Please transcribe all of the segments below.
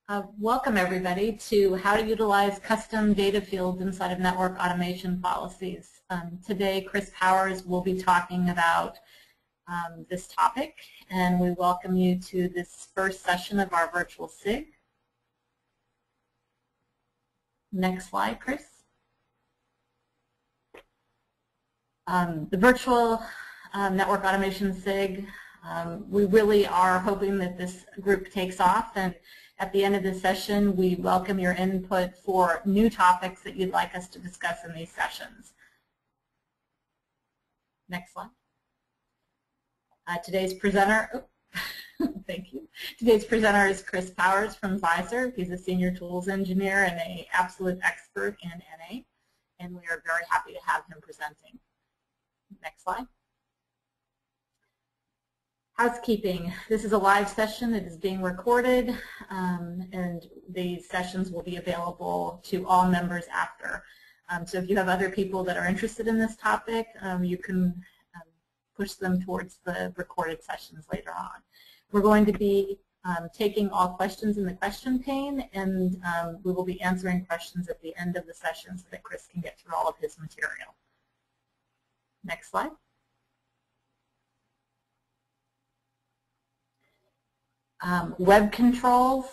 Welcome everybody to how to utilize custom data fields inside of network automation policies. Today Chris Powers will be talking about this topic, and we welcome you to this first session of our virtual SIG. Next slide, Chris. The virtual network automation SIG, we really are hoping that this group takes off, and at the end of the session, we welcome your input for new topics that you'd like us to discuss in these sessions. Next slide. Today's presenter, thank you. Today's presenter is Chris Powers from Pfizer. He's a senior tools engineer and an absolute expert in NA, and we are very happy to have him presenting. Next slide. Housekeeping. This is a live session that is being recorded, and these sessions will be available to all members after. So if you have other people that are interested in this topic, you can push them towards the recorded sessions later on. We're going to be taking all questions in the question pane, and we will be answering questions at the end of the session so that Chris can get through all of his material. Next slide. Web controls.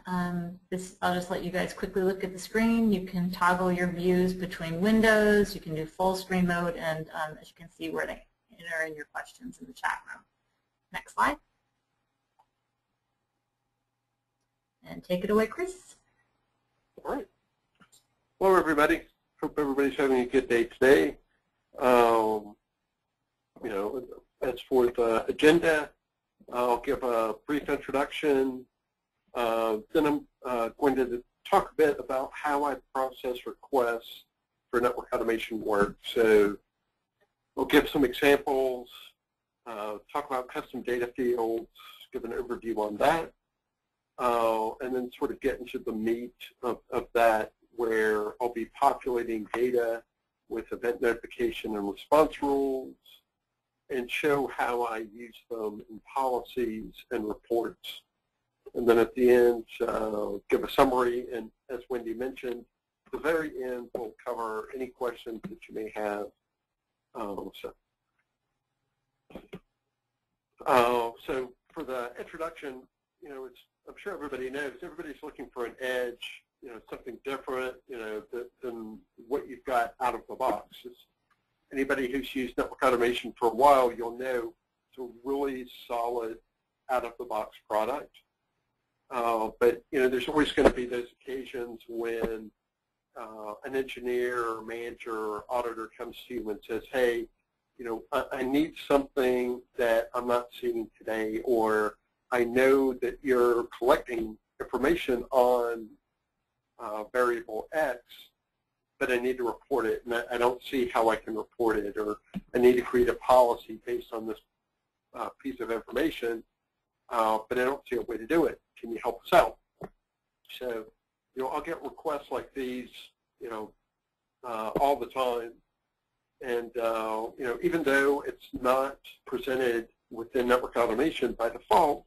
I'll just let you guys quickly look at the screen. You can toggle your views between windows. You can do full screen mode, and as you can see, where to enter in your questions in the chat room. Next slide. And take it away, Chris. All right. Hello, everybody. Hope everybody's having a good day today. As for the agenda, I'll give a brief introduction. Then I'm going to talk a bit about how I process requests for network automation work. So we'll give some examples, talk about custom data fields, give an overview on that, and then sort of get into the meat of that, where I'll be populating data with event notification and response rules, and show how I use them in policies and reports. And then at the end, give a summary, and as Wendy mentioned, at the very end, we'll cover any questions that you may have. So for the introduction, I'm sure everybody knows, everybody's looking for an edge, something different, than what you've got out of the box. Anybody who's used network automation for a while, you'll know it's a really solid out-of-the-box product. But there's always going to be those occasions when an engineer or manager or auditor comes to you and says, hey, I need something that I'm not seeing today, or I know that you're collecting information on variable X, but I need to report it, and I don't see how I can report it, or I need to create a policy based on this piece of information, but I don't see a way to do it. Can you help us out? So, I'll get requests like these, all the time, and even though it's not presented within network automation by default,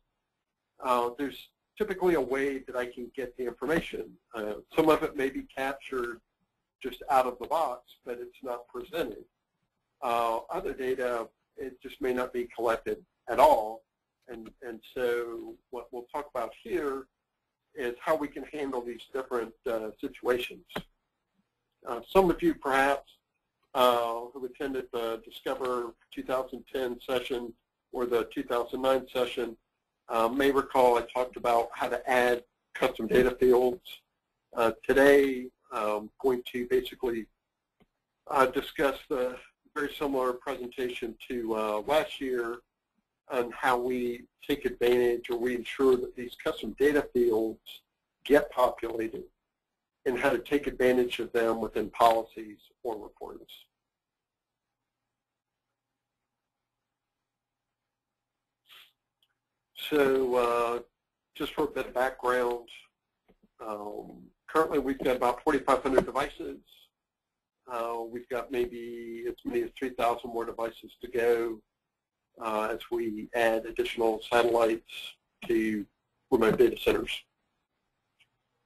there's typically a way that I can get the information. Some of it may be captured just out of the box, but it's not presented. Other data, it just may not be collected at all. And so what we'll talk about here is how we can handle these different situations. Some of you perhaps who attended the Discover 2010 session or the 2009 session may recall I talked about how to add custom data fields. Today, I'm going to basically discuss the very similar presentation to last year on how we take advantage, or we ensure that these custom data fields get populated, and how to take advantage of them within policies or reports. So just for a bit of background, currently we've got about 4,500 devices. We've got maybe as many as 3,000 more devices to go as we add additional satellites to remote data centers.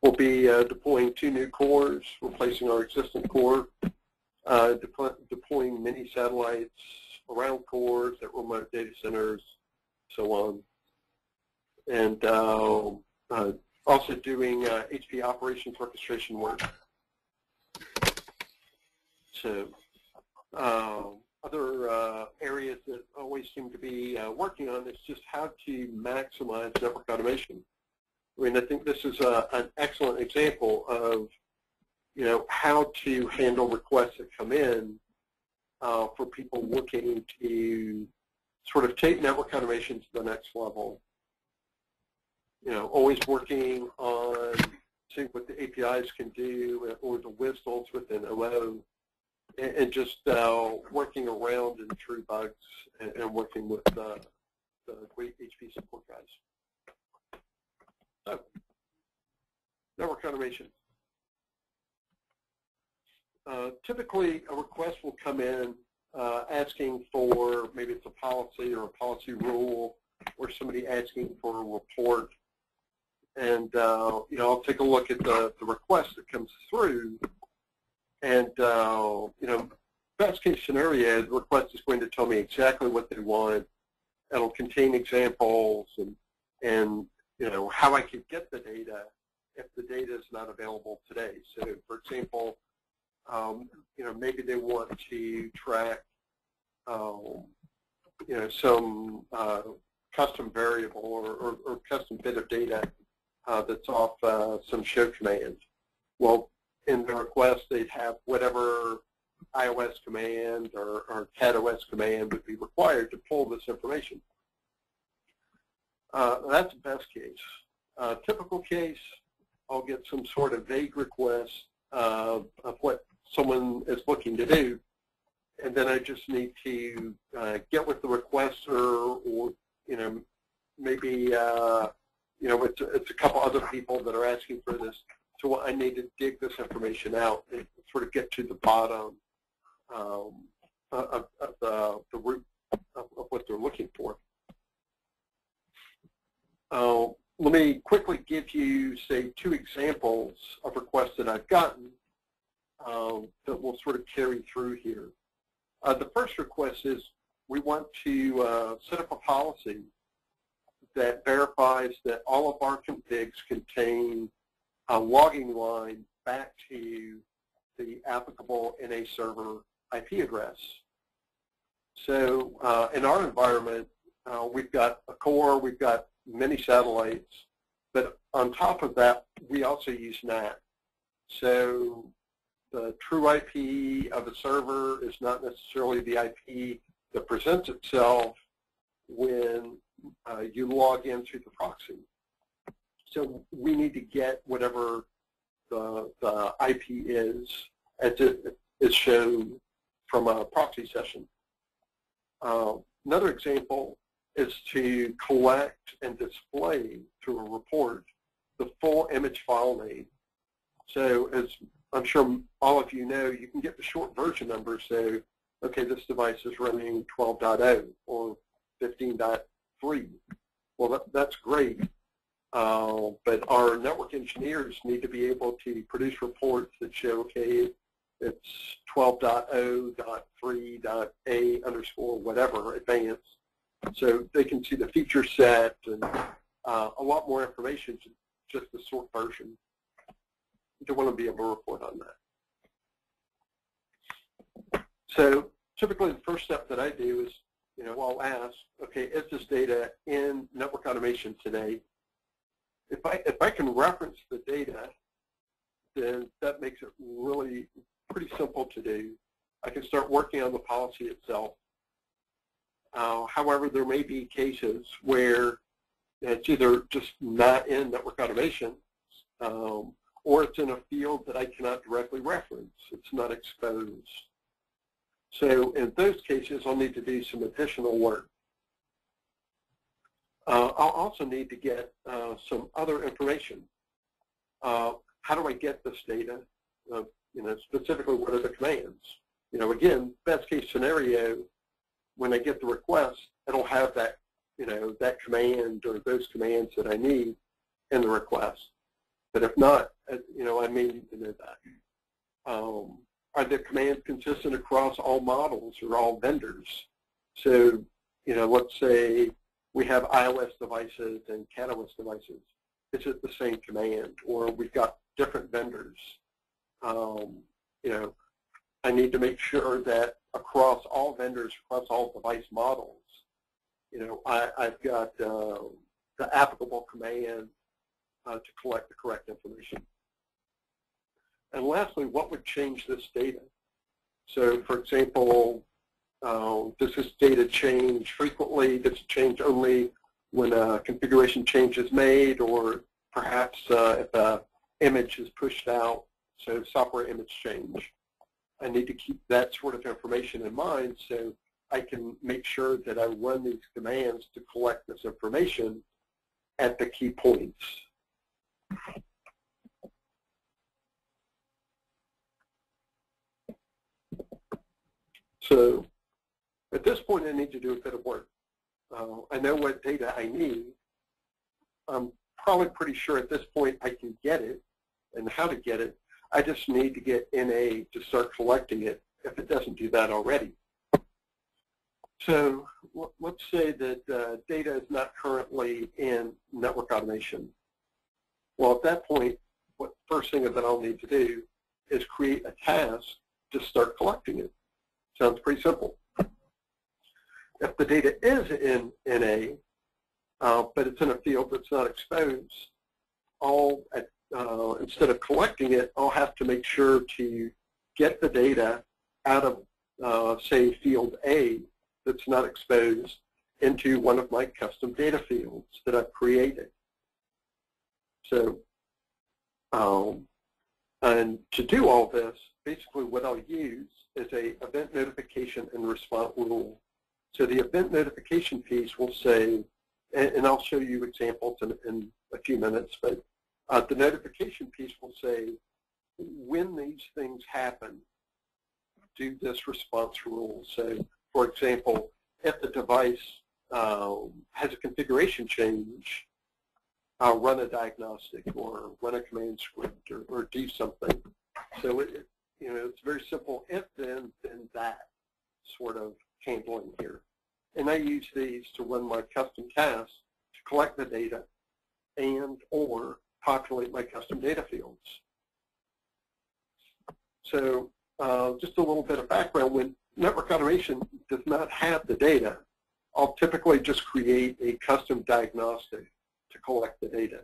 We'll be deploying 2 new cores, replacing our existing core, deploying mini satellites around cores at remote data centers, so on. And also doing HP operations orchestration work. So other areas that always seem to be working on is just how to maximize network automation. I mean, I think this is an excellent example of, how to handle requests that come in for people looking to sort of take network automation to the next level. Always working on seeing what the APIs can do or the WSDLs within OO, and just working around in true bugs and working with the great HP support guys. So, network automation. Typically, a request will come in asking for, maybe it's a policy or a policy rule, or somebody asking for a report. And, I'll take a look at the request that comes through. And, best case scenario, the request is going to tell me exactly what they want. It'll contain examples and how I could get the data if the data is not available today. So, for example, maybe they want to track, some custom variable or custom bit of data that's off some show command. Well, in the request, they'd have whatever iOS command or CatOS command would be required to pull this information. That's the best case. Typical case, I'll get some sort of vague request of what someone is looking to do, and then I just need to get with the requester, or maybe it's a couple other people that are asking for this. So I need to dig this information out and sort of get to the bottom of the root of what they're looking for. Let me quickly give you, say, 2 examples of requests that I've gotten that will sort of carry through here. The first request is we want to set up a policy that verifies that all of our configs contain a logging line back to the applicable NA server IP address. So in our environment, we've got a core, we've got many satellites, but on top of that, we also use NAT. So the true IP of a server is not necessarily the IP that presents itself when you log in through the proxy. So we need to get whatever the IP is as it is shown from a proxy session. Another example is to collect and display through a report the full image file name. So as I'm sure all of you know, you can get the short version number. So, okay, this device is running 12.0 or 15.3. Well, that's great. But our network engineers need to be able to produce reports that show, okay, it's 12.0.3.a underscore whatever advanced. So they can see the feature set and a lot more information than just the short version. They want to be able to report on that. So typically the first step that I do is, I'll ask, okay, is this data in network automation today? If I can reference the data, then that makes it really pretty simple to do. I can start working on the policy itself. However, there may be cases where it's either just not in network automation, or it's in a field that I cannot directly reference. It's not exposed. So in those cases, I'll need to do some additional work. I'll also need to get some other information. How do I get this data? Specifically, what are the commands? Again, best case scenario, when I get the request, it'll have that, that command or those commands that I need in the request. But if not, I may need to know that. Are the commands consistent across all models or all vendors? So, let's say we have iOS devices and CatOS devices. Is it the same command, or we've got different vendors? I need to make sure that across all vendors, across all device models, I've got the applicable command to collect the correct information. And lastly, what would change this data? So, for example, does this data change frequently? Does it change only when a configuration change is made, or perhaps if an image is pushed out, so software image change? I need to keep that sort of information in mind so I can make sure that I run these commands to collect this information at the key points. So at this point, I need to do a bit of work. I know what data I need. I'm probably pretty sure at this point I can get it and how to get it. I just need to get NA to start collecting it if it doesn't do that already. So let's say that data is not currently in network automation. Well, at that point, what first thing that I'll need to do is create a task to start collecting it. Sounds pretty simple. If the data is in NA, but it's in a field that's not exposed, instead of collecting it, I'll have to make sure to get the data out of, say, field A that's not exposed into one of my custom data fields that I've created. So, and to do all this, basically what I'll use is a event notification and response rule. So the event notification piece will say, and I'll show you examples in a few minutes, but the notification piece will say, when these things happen, do this response rule. So, for example, if the device has a configuration change, I'll run a diagnostic or run a command script or do something. So it's very simple if then that sort of handling here. And I use these to run my custom tasks to collect the data and or populate my custom data fields. So just a little bit of background, when network automation does not have the data, I'll typically just create a custom diagnostic to collect the data.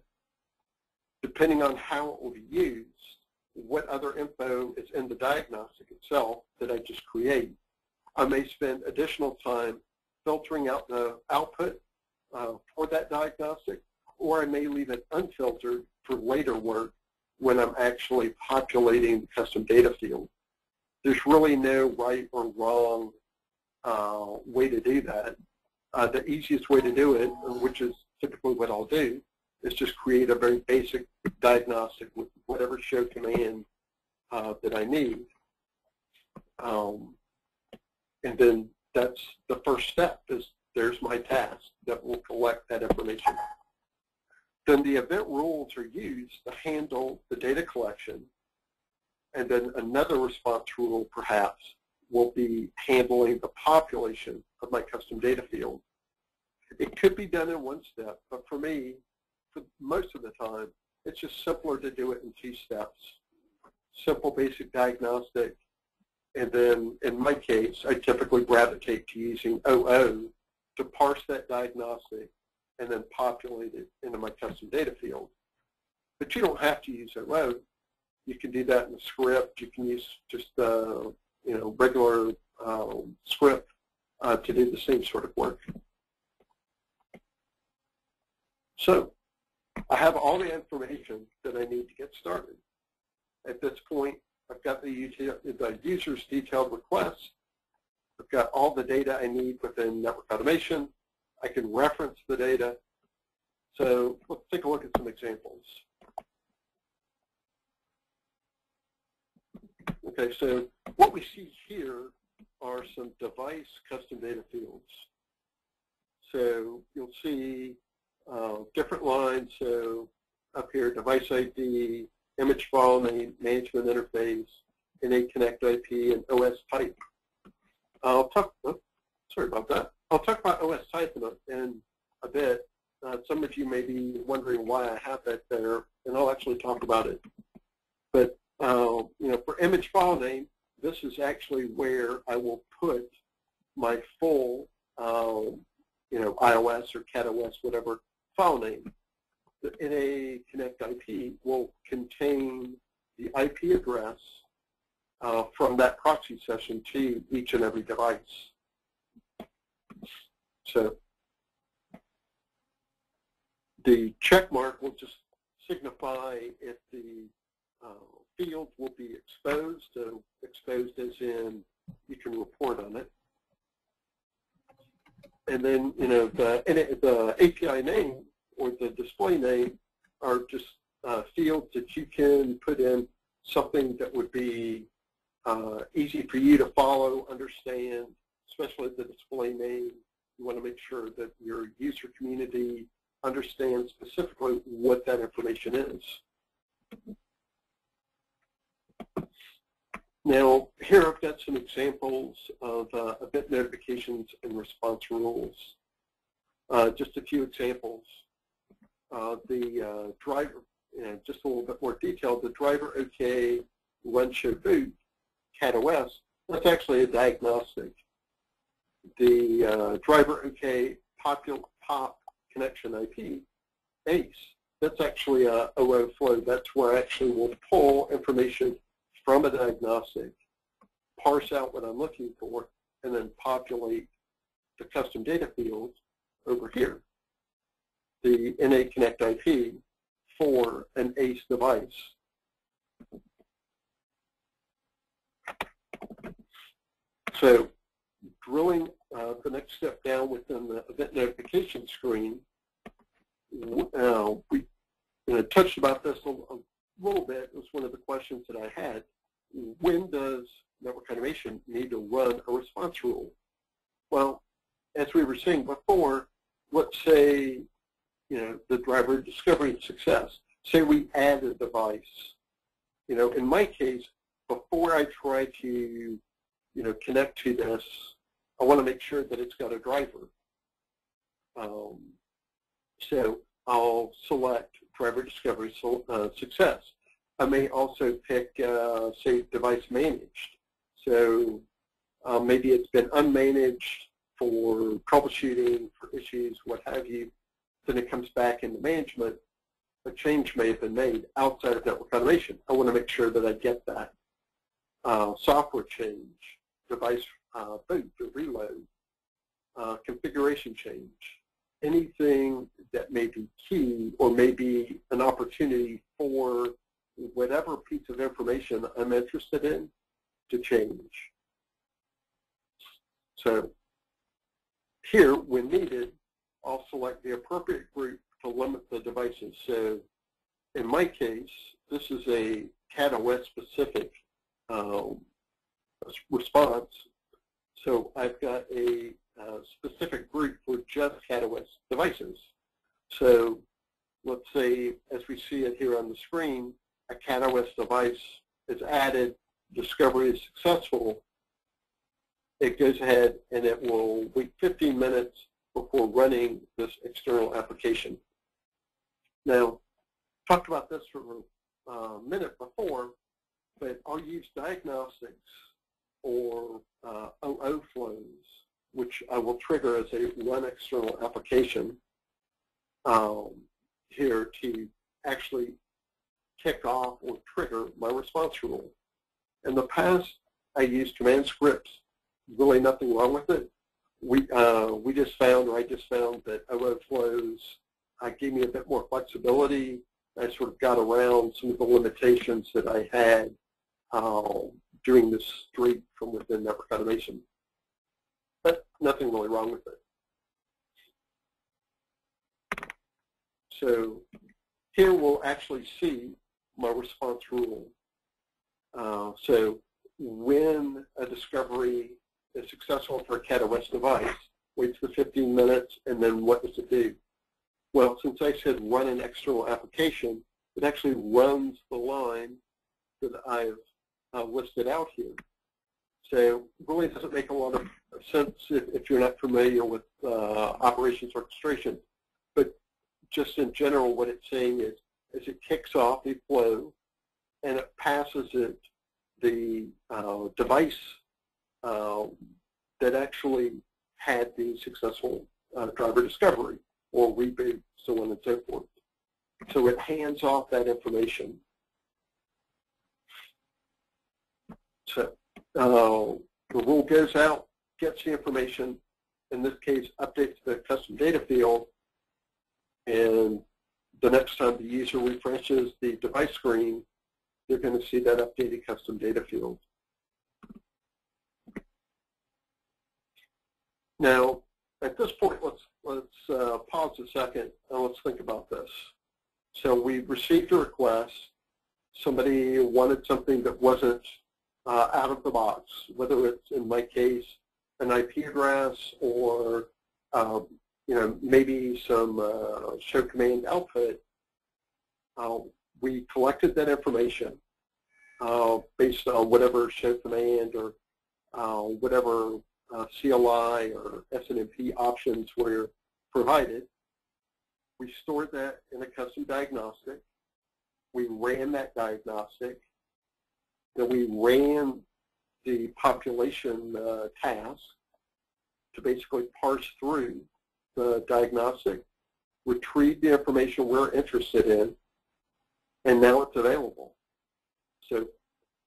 Depending on how it will be used, what other info is in the diagnostic itself that I just create, I may spend additional time filtering out the output for that diagnostic, or I may leave it unfiltered for later work when I'm actually populating the custom data field. There's really no right or wrong way to do that. The easiest way to do it, which is typically what I'll do, is just create a very basic diagnostic with whatever show command that I need. And then that's the first step, is there's my task that will collect that information. Then the event rules are used to handle the data collection, and then another response rule perhaps will be handling the population of my custom data field. It could be done in one step, but for me, for most of the time, it's just simpler to do it in 2 steps. Simple basic diagnostic, and then in my case, I typically gravitate to using OO to parse that diagnostic and then populate it into my custom data field. But you don't have to use OO. You can do that in a script. You can use just regular script to do the same sort of work. So I have all the information that I need to get started. At this point, I've got the user's detailed request. I've got all the data I need within network automation. I can reference the data. So let's take a look at some examples. Okay, so what we see here are some device custom data fields. So you'll see different lines. So up here, device ID, image file name, management interface, NA Connect IP, and OS type. I'll talk, sorry about that. I'll talk about OS type in a bit. Some of you may be wondering why I have that there, and I'll actually talk about it. But you know, for image file name, this is actually where I will put my full, you know, iOS or CatOS, whatever file name. The NA Connect IP will contain the IP address from that proxy session to each and every device. So the check mark will just signify if the field will be exposed. So exposed as in you can report on it. And then, you know, the API name or the display name are just fields that you can put in something that would be easy for you to follow, understand, especially the display name. You want to make sure that your user community understands specifically what that information is. Now, here I've got some examples of event notifications and response rules. Just a few examples. The driver, just a little bit more detail, the driver OK run show boot, CatOS, that's actually a diagnostic. The driver OK pop connection IP, ACE, that's actually a OO flow. That's where I actually will pull information from a diagnostic, parse out what I'm looking for, and then populate the custom data fields over here. The NA Connect IP for an ACE device. So drilling the next step down within the event notification screen, we touched about this a little bit. It was one of the questions that I had. When does network automation need to run a response rule? Well, as we were saying before, let's say, you know, the driver discovery success. Say we add a device. You know, in my case, before I try to, you know, connect to this, I want to make sure that it's got a driver. So I'll select driver discovery success. I may also pick, say, device managed. So maybe it's been unmanaged for troubleshooting, for issues, what have you. Then it comes back into management. A change may have been made outside of network automation. I want to make sure that I get that. Software change, device boot or reload, configuration change, anything that may be key or may be an opportunity for whatever piece of information I'm interested in to change. So here, when needed, I'll select the appropriate group to limit the devices. So in my case, this is a CatOS specific response. So I've got a specific group for just CatOS devices. So let's say, as we see it here on the screen, a CatOS device is added, discovery is successful. It goes ahead and it will wait 15 minutes before running this external application. Now, talked about this for a minute before, but I'll use diagnostics or OO flows, which I will trigger as a run external application here to actually kick off or trigger my response rule. In the past, I used command scripts. Really nothing wrong with it. I just found that OO flows gave me a bit more flexibility. I sort of got around some of the limitations that I had doing this straight from within network automation. But nothing really wrong with it. So here we'll actually see my response rule. So when a discovery is successful for a CatOS device, waits for 15 minutes, and then what does it do? Well, since I said run an external application, it actually runs the line that I've listed out here. So it really doesn't make a lot of sense if you're not familiar with operations orchestration. But just in general, what it's saying is it kicks off a flow and it passes it the device that actually had the successful driver discovery or reboot, so on and so forth. So it hands off that information. So the rule goes out, gets the information, in this case updates the custom data field, and the next time the user refreshes the device screen, they're going to see that updated custom data field. Now, at this point, let's pause a second and let's think about this. So we received a request. Somebody wanted something that wasn't out of the box, whether it's, in my case, an IP address or maybe some show command output. We collected that information based on whatever show command or whatever CLI or SNMP options were provided. We stored that in a custom diagnostic. We ran that diagnostic. Then we ran the population task to basically parse through the diagnostic, retrieve the information we're interested in, and now it's available. So,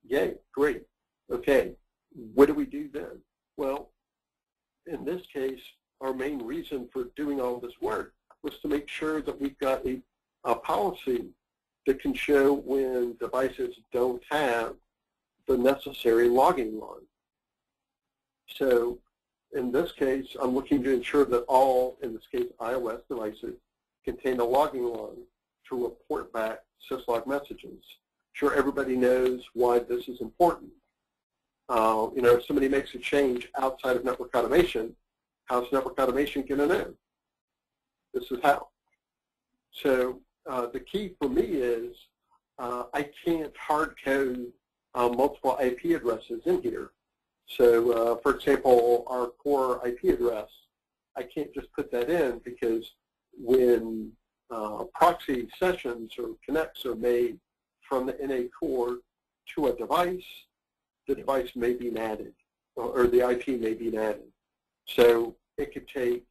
yay, great. Okay, what do we do then? Well, in this case, our main reason for doing all this work was to make sure that we've got a policy that can show when devices don't have the necessary logging line. So in this case, I'm looking to ensure that all, in this case, iOS devices contain a logging line to report back syslog messages. Sure, everybody knows why this is important. If somebody makes a change outside of network automation, how's network automation going to know? This is how. So the key for me is I can't hard code multiple IP addresses in here. So, for example, our core IP address, I can't just put that in because when proxy sessions or connects are made from the NA core to a device, the device may be natted, or the IP may be natted. So it could take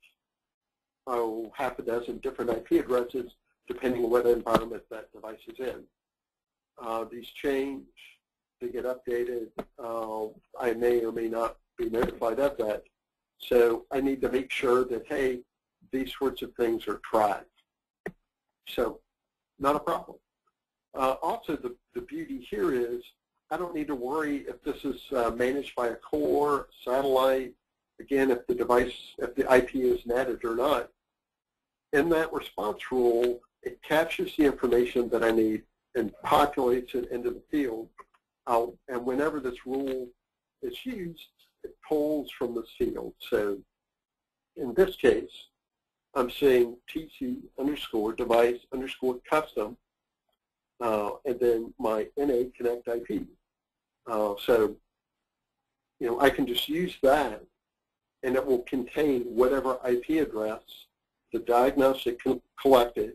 half a dozen different IP addresses depending on what environment that device is in. These change, they get updated. I may or may not be notified of that. So I need to make sure that, hey, these sorts of things are tracked. So not a problem. Also, the beauty here is I don't need to worry if this is managed by a core, satellite, again, if the device, if the IP is natted or not. In that response rule, it captures the information that I need and populates it into the field. And whenever this rule is used, it pulls from this field. So in this case, I'm saying TC underscore device underscore custom, and then my NA connect IP. So, I can just use that, and it will contain whatever IP address the diagnostic collected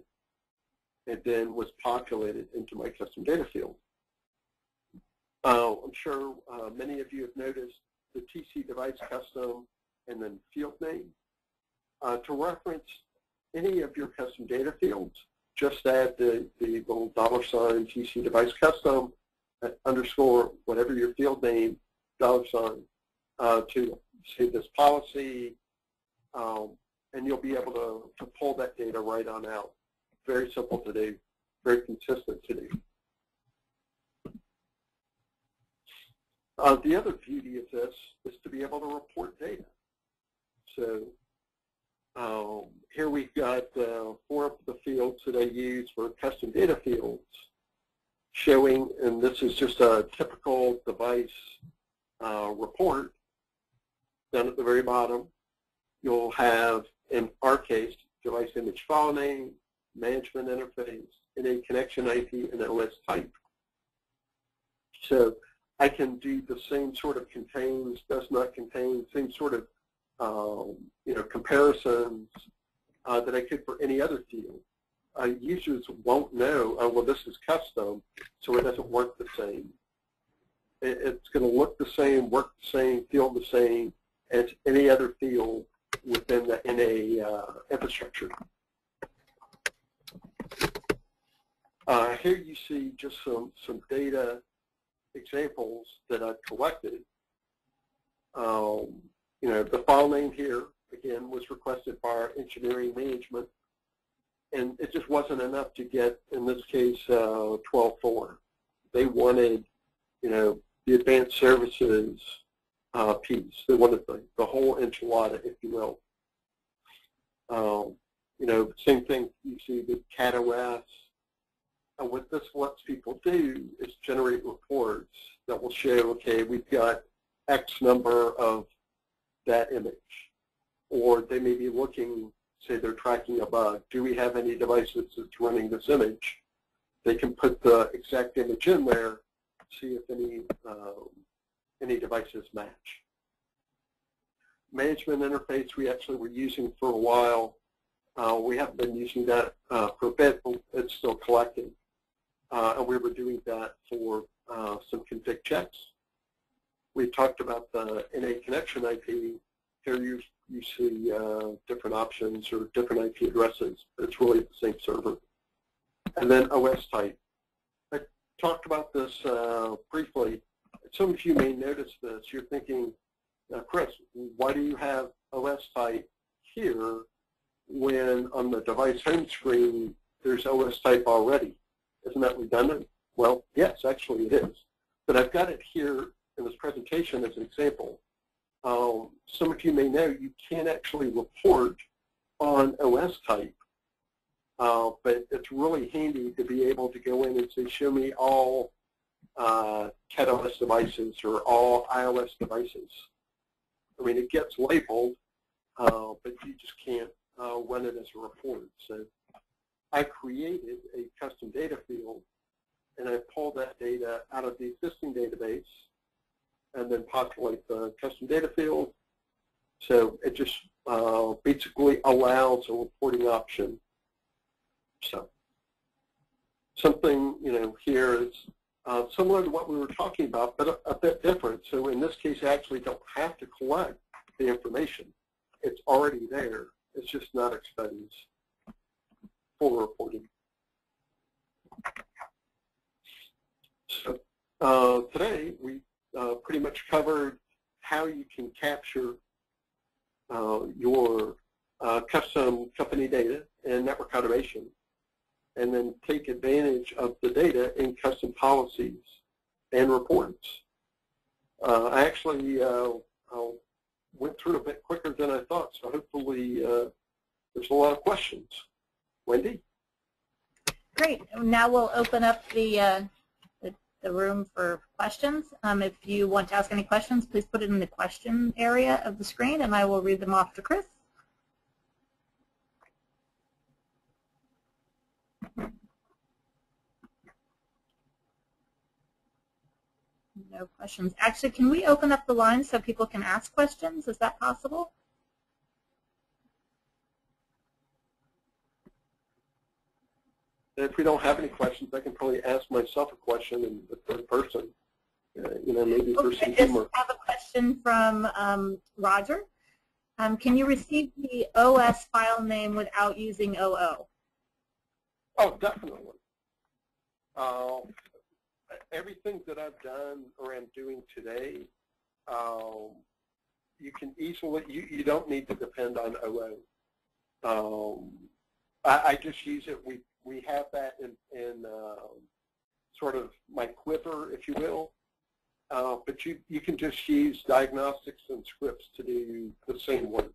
and then was populated into my custom data field. I'm sure many of you have noticed the TC device custom and then field name. To reference any of your custom data fields, just add the little $ TC device custom underscore whatever your field name $ to say this policy, and you'll be able to pull that data right on out. Very simple to do, very consistent to do. The other beauty of this is to be able to report data. So here we've got 4 of the fields that I use for custom data fields showing, and this is just a typical device report. Down at the very bottom, you'll have, in our case, device image file name, management interface, NA connection IP, and OS type. So I can do the same sort of contains, does not contain, same sort of comparisons that I could for any other field. Users won't know, oh, well, this is custom, so it doesn't work the same. It's going to look the same, work the same, feel the same as any other field within the NA infrastructure. Here you see just some data examples that I've collected. The file name here, again, was requested by our engineering management, and it just wasn't enough to get, in this case, 12.4. They wanted, the advanced services piece. They wanted the whole enchilada, if you will. Same thing you see with CatOS. And what this lets people do is generate reports that will show, okay, we've got X number of that image. Or they may be looking, say they're tracking a bug. Do we have any devices that's running this image? They can put the exact image in there, see if any devices match. Management interface we actually were using for a while. We haven't been using that for a bit, but it's still collecting. And we were doing that for some config checks. We talked about the NA connection IP. Here you see different options or different IP addresses. It's really the same server. And then OS type. I talked about this briefly. Some of you may notice this. You're thinking, Chris, why do you have OS type here when on the device home screen there's OS type already? Isn't that redundant? Well, yes, actually it is. But I've got it here in this presentation as an example. Some of you may know you can actually report on OS type, but it's really handy to be able to go in and say, show me all CatOS devices or all iOS devices. I mean, it gets labeled, but you just can't run it as a report. So I created a custom data field, and I pulled that data out of the existing database and then populate the custom data field. So it just basically allows a reporting option. So something, here is similar to what we were talking about, but a bit different. So in this case, I actually don't have to collect the information. It's already there. It's just not exposed for reporting. So today we pretty much covered how you can capture your custom company data in network automation, and then take advantage of the data in custom policies and reports. I actually went through a bit quicker than I thought, so hopefully there's a lot of questions. Wendy? Great. Now we'll open up the room for questions. If you want to ask any questions, please put it in the question area of the screen, and I will read them off to Chris. No questions. Actually, can we open up the line so people can ask questions? Is that possible? If we don't have any questions, I can probably ask myself a question in the third person. Maybe for some humor. I have a question from Roger. Can you receive the OS file name without using OO? Oh, definitely. Everything that I've done or am doing today, you can easily, you don't need to depend on OO. I just use it. We have that in sort of my quiver, if you will. But you can just use diagnostics and scripts to do the same work.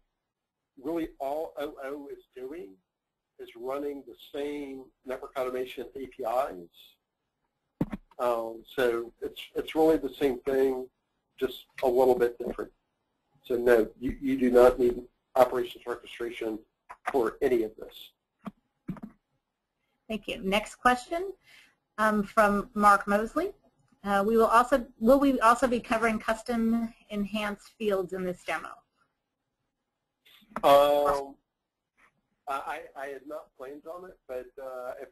Really, all OO is doing is running the same network automation APIs. So it's really the same thing, just a little bit different. So no, you do not need operations orchestration for any of this. Thank you. Next question from Mark Mosley. Will we also be covering custom enhanced fields in this demo? I had not planned on it, but if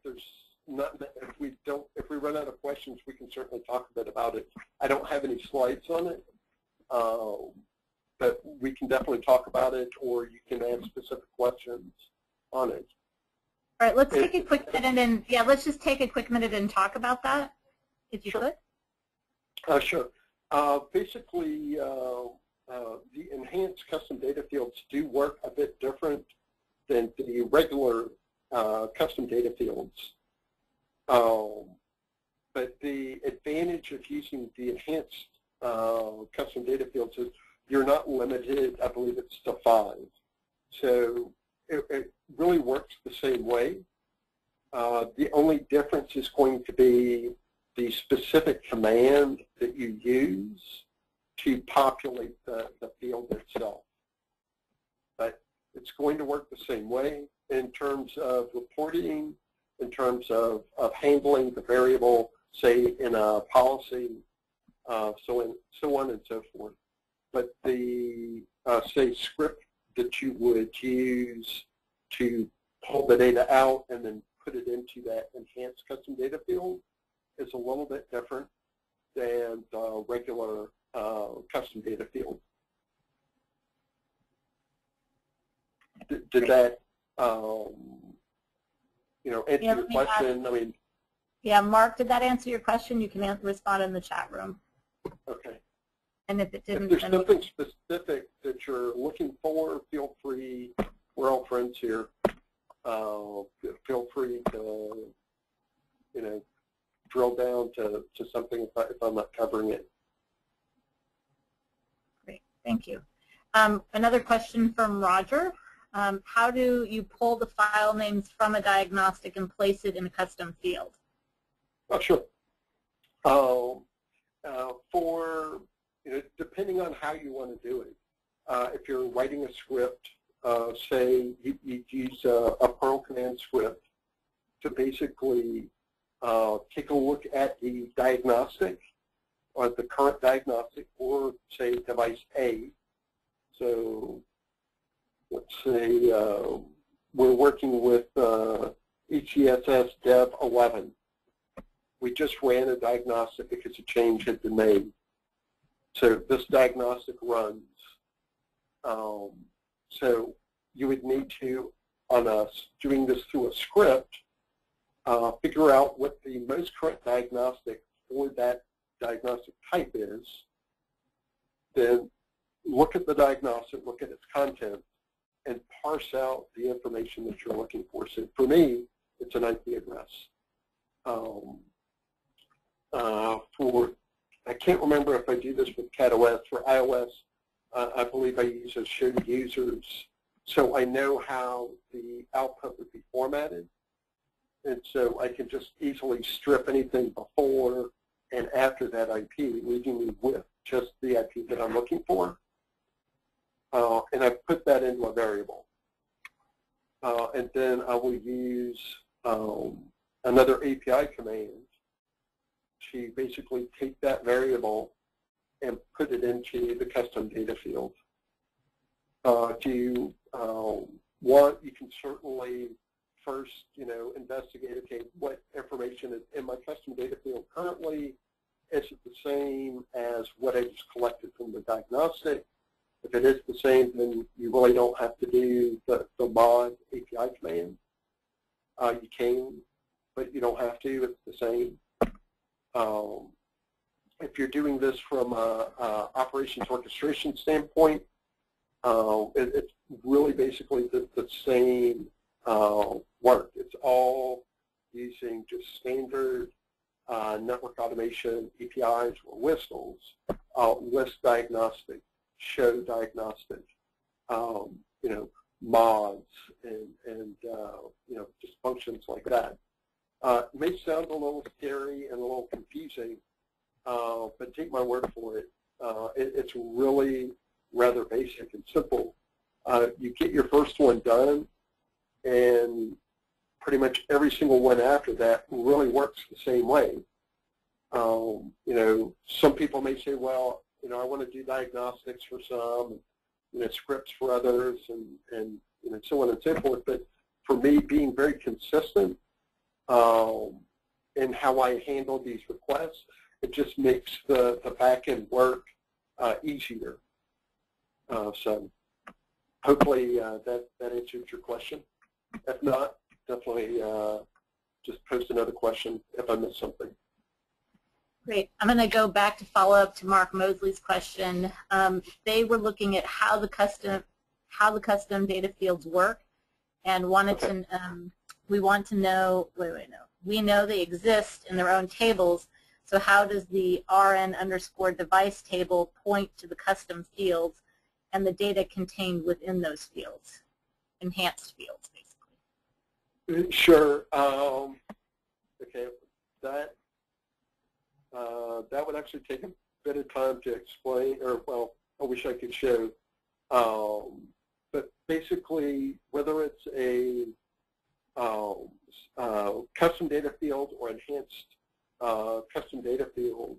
we run out of questions, we can certainly talk a bit about it. I don't have any slides on it, but we can definitely talk about it, or you can ask specific questions on it. All right, let's take a quick minute and let's just take a quick minute and talk about that, if you could. Sure. Basically, the enhanced custom data fields do work a bit different than the regular custom data fields. But the advantage of using the enhanced custom data fields is you're not limited, I believe it's to 5. So it really works the same way. The only difference is going to be the specific command that you use to populate the field itself. But it's going to work the same way in terms of reporting, in terms of handling the variable, say in a policy, so on and so forth. But the, say, script that you would use to pull the data out and then put it into that enhanced custom data field is a little bit different than the regular custom data field. Did that, answer your question? I mean. Yeah, Mark, did that answer your question? You can respond in the chat room. Okay. And if it didn't, if there's something specific that you're looking for, feel free. We're all friends here. Feel free to, drill down to something if I'm not covering it. Great, thank you. Another question from Roger. How do you pull the file names from a diagnostic and place it in a custom field? Oh, sure. Depending on how you want to do it, if you're writing a script, say you use a Perl command script to basically take a look at the diagnostic or the current diagnostic for, say, device A. So let's say we're working with ETSS Dev 11. We just ran a diagnostic because a change had been made. So this diagnostic runs. So you would need to, on us doing this through a script, figure out what the most current diagnostic for that diagnostic type is, then look at the diagnostic, look at its content, and parse out the information that you're looking for. So for me, it's an IP address. I can't remember if I do this with CatOS. For iOS, I believe I use a show to users, so I know how the output would be formatted, and so I can just easily strip anything before and after that IP, leaving me with just the IP that I'm looking for, and I put that into a variable. And then I will use another API command to basically take that variable and put it into the custom data field. You can certainly first, investigate, okay, what information is in my custom data field currently? Is it the same as what I just collected from the diagnostic? If it is the same, then you really don't have to do the mod API command. You can, but you don't have to. It's the same. If you're doing this from an operations orchestration standpoint, it's really basically the same work. It's all using just standard network automation APIs or WSDLs, list diagnostic, show diagnostic, mods, and just functions like that. It may sound a little scary and a little confusing, but take my word for it. It's really rather basic and simple. You get your first one done, and pretty much every single one after that really works the same way. You know, some people may say, well, you know, I want to do diagnostics for some, you know, scripts for others, and you know, so on and so forth. But for me, being very consistent in how I handle these requests, it just makes the back end work easier. So hopefully that answers your question. If not, definitely just post another question if I missed something. Great. I'm going to go back to follow up to Mark Mosley's question. They were looking at how the custom data fields work, and wanted to. We want to know. We know they exist in their own tables. So how does the RN_device table point to the custom fields and the data contained within those fields, enhanced fields, basically? Sure. Okay. That would actually take a bit of time to explain, or, well, I wish I could show. But basically, whether it's a custom data field or enhanced custom data field,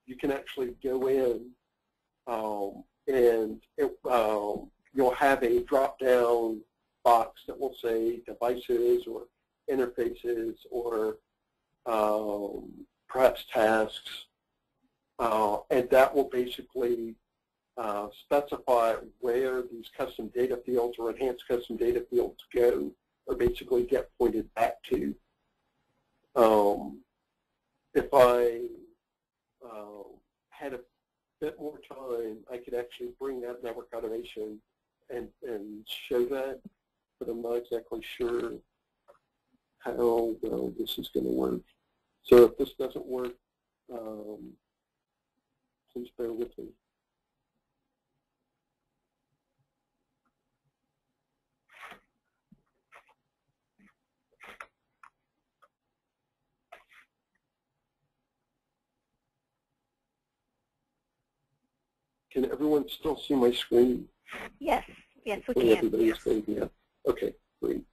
you can actually go in and you'll have a drop-down box that will say devices or interfaces or perhaps tasks, and that will basically specify where these custom data fields or enhanced custom data fields go, or basically get pointed back to. If I had a bit more time, I could actually bring that network automation and show that, but I'm not exactly sure how well this is going to work. So if this doesn't work, please bear with me. Can everyone still see my screen? Yes, yes, we can. Everybody's screen, yeah. Okay, great.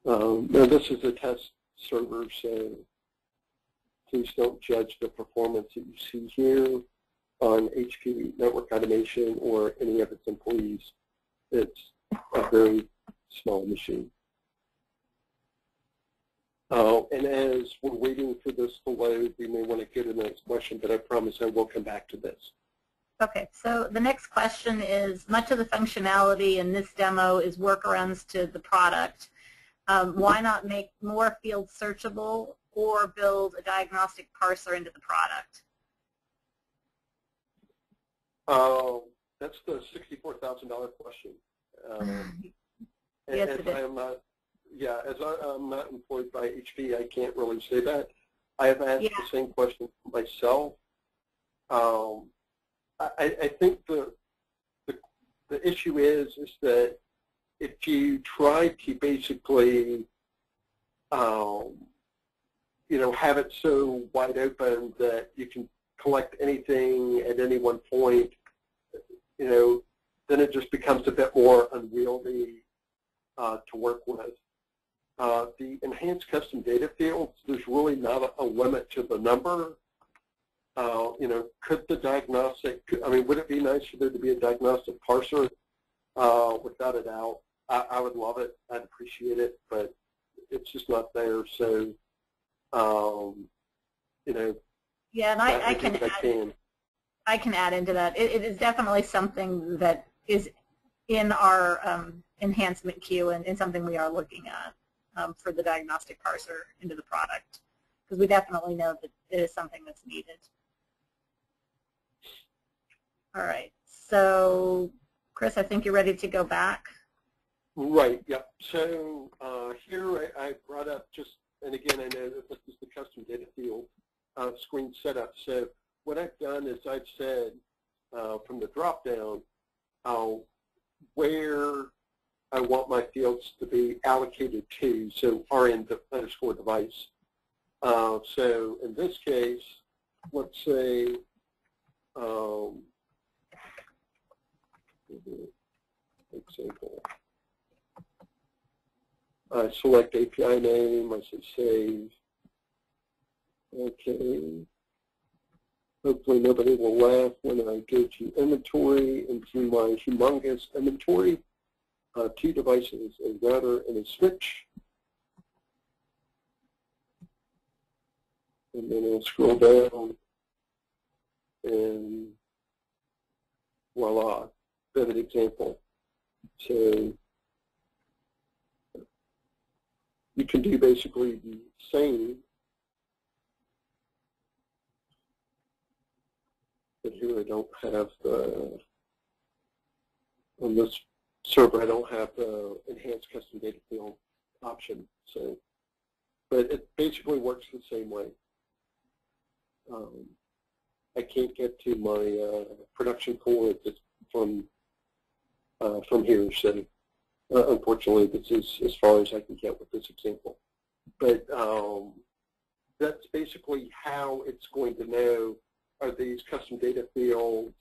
Now this is a test server, so please don't judge the performance that you see here on HP Network Automation or any of its employees. It's a very small machine. And as we're waiting for this to load, we may want to get to the next question, but I promise I will come back to this. Okay, so the next question is, much of the functionality in this demo is workarounds to the product. Why not make more fields searchable or build a diagnostic parser into the product? That's the $64,000 question. Yes, it is. As I'm not employed by HP, I can't really say that. I have asked the same question myself. I think the issue is that if you try to basically, have it so wide open that you can collect anything at any one point, then it just becomes a bit more unwieldy to work with. The enhanced custom data fields, there's really not a limit to the number. Could the diagnostic, would it be nice for there to be a diagnostic parser? Without a doubt. I would love it. I'd appreciate it, but it's just not there. So, yeah, and I can add into that. It is definitely something that is in our enhancement queue and something we are looking at for the diagnostic parser into the product, because we definitely know that it is something that's needed. All right, so Chris, I think you're ready to go back. Right, yep. So here I brought up just, and again, I know that this is the custom data field screen setup. So what I've done is I've said from the drop-down where I want my fields to be allocated to, so RN_device. So in this case, let's say, example. I select API name, I say save. Okay. Hopefully nobody will laugh when I go to inventory and see my humongous inventory. 2 devices, a router and a switch. And then I'll scroll down and voila, vivid example. So you can do basically the same, but here I don't have the, on this server I don't have the enhanced custom data field option. So, but it basically works the same way. I can't get to my production core from here, so unfortunately this is as far as I can get with this example. But that's basically how it's going to know, are these custom data fields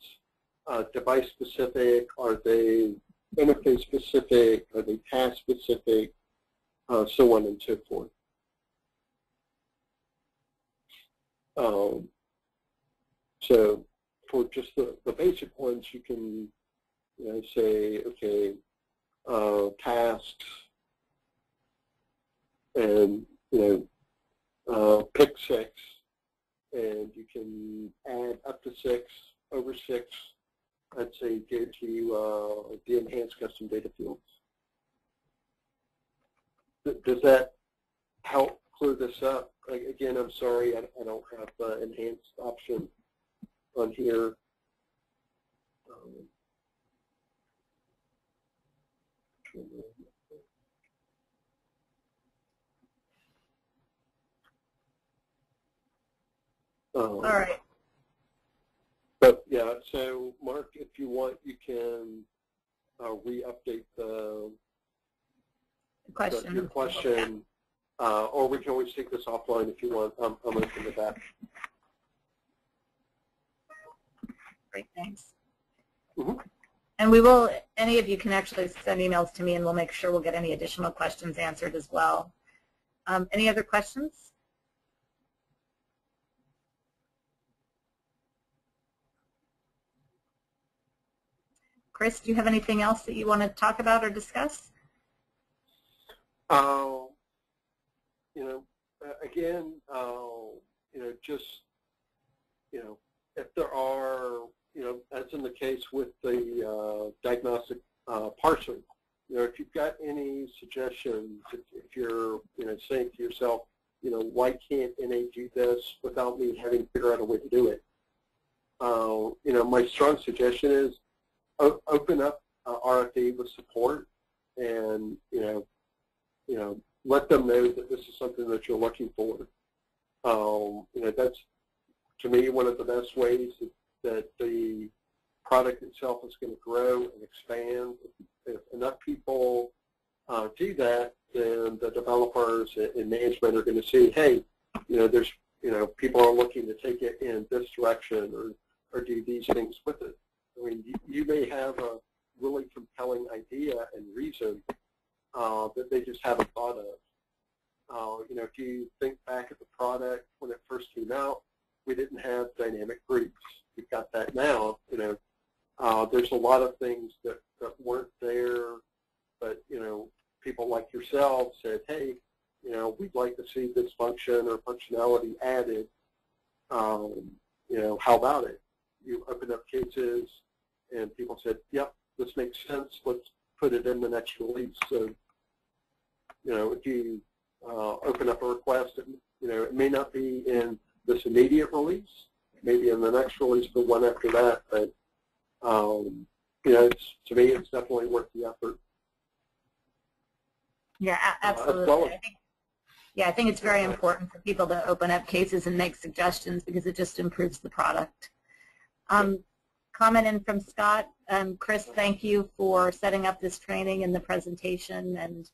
device specific, are they interface specific, are they task specific, so on and so forth. So for just the basic ones, you can say, okay, tasks, and pick 6, and you can add up to 6, over 6. I'd say go to the enhanced custom data fields. Does that help clear this up? Again, I'm sorry, I don't have the enhanced option on here. All right. But yeah, so Mark, if you want, you can re-update your question, or we can always take this offline if you want. I'm open to that. Great, thanks. Mm-hmm. And we will, any of you can actually send emails to me, and we'll make sure we'll get any additional questions answered as well. Any other questions? Chris, do you have anything else that you want to talk about or discuss? Again, just, if there are, as in the case with the diagnostic parsing, if you've got any suggestions, if you're, saying to yourself, why can't NA do this without me having to figure out a way to do it? My strong suggestion is open up RFE with support, and let them know that this is something that you're looking for. That's, to me, one of the best ways that the product itself is going to grow and expand. If enough people do that, then the developers and management are going to see, hey, there's, people are looking to take it in this direction or do these things with it. I mean, you may have a really compelling idea and reason that they just haven't thought of. If you think back at the product when it first came out, we didn't have dynamic groups. We've got that now. There's a lot of things that weren't there, but people like yourselves said, hey, we'd like to see this function or functionality added. How about it? You opened up cases, and people said, yep, this makes sense. Let's put it in the next release. So, if you open up a request, it may not be in this immediate release, maybe in the next release, the one after that. But to me, it's definitely worth the effort. Yeah, absolutely. I think it's very important for people to open up cases and make suggestions because it just improves the product. Comment in from Scott. Chris, thank you for setting up this training and the presentation. And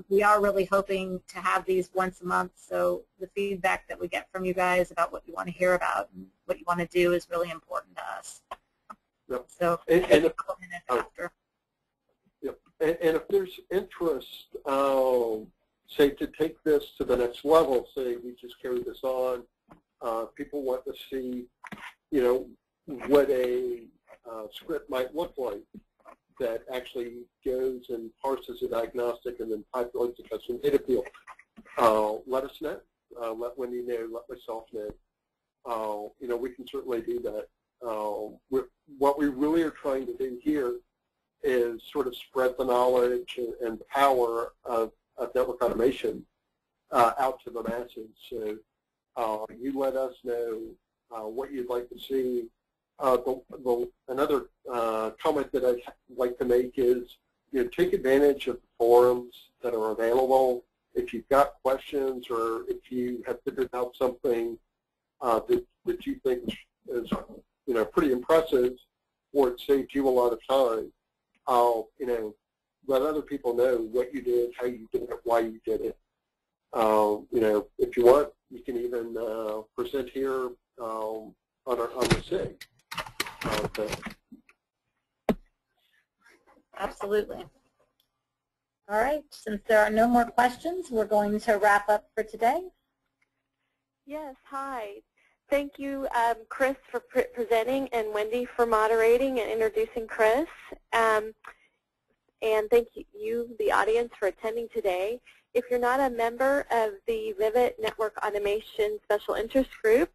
we are really hoping to have these once a month. So the feedback that we get from you guys about what you want to hear about and what you want to do is really important to us. Yep. So, And if there's interest, say, to take this to the next level, say we just carry this on, people want to see, what a script might look like that actually goes and parses a diagnostic and then populates a custom data field. Let us know. Let Wendy know. Let myself know. We can certainly do that. What we really are trying to do here is sort of spread the knowledge and the power of network automation out to the masses. So you let us know what you'd like to see. Another comment that I'd like to make is, take advantage of the forums that are available. If you've got questions or if you have figured out something that you think is pretty impressive, or it saved you a lot of time, let other people know what you did, how you did it, why you did it. If you want, you can even present here on the SIG. Absolutely. All right, since there are no more questions, we're going to wrap up for today. Yes, hi. Thank you, Chris, for presenting, and Wendy for moderating and introducing Chris. And thank you, the audience, for attending today. If you're not a member of the Vivid Network Automation Special Interest Group,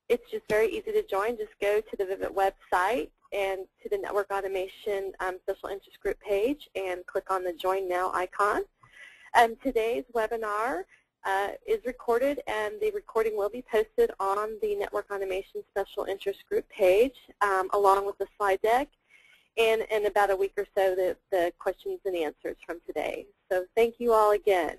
it's just very easy to join. Just go to the Vivid website and to the Network Automation Special Interest Group page and click on the Join Now icon. Today's webinar is recorded, and the recording will be posted on the Network Automation Special Interest Group page, along with the slide deck, and in about a week or so, the questions and answers from today. So thank you all again.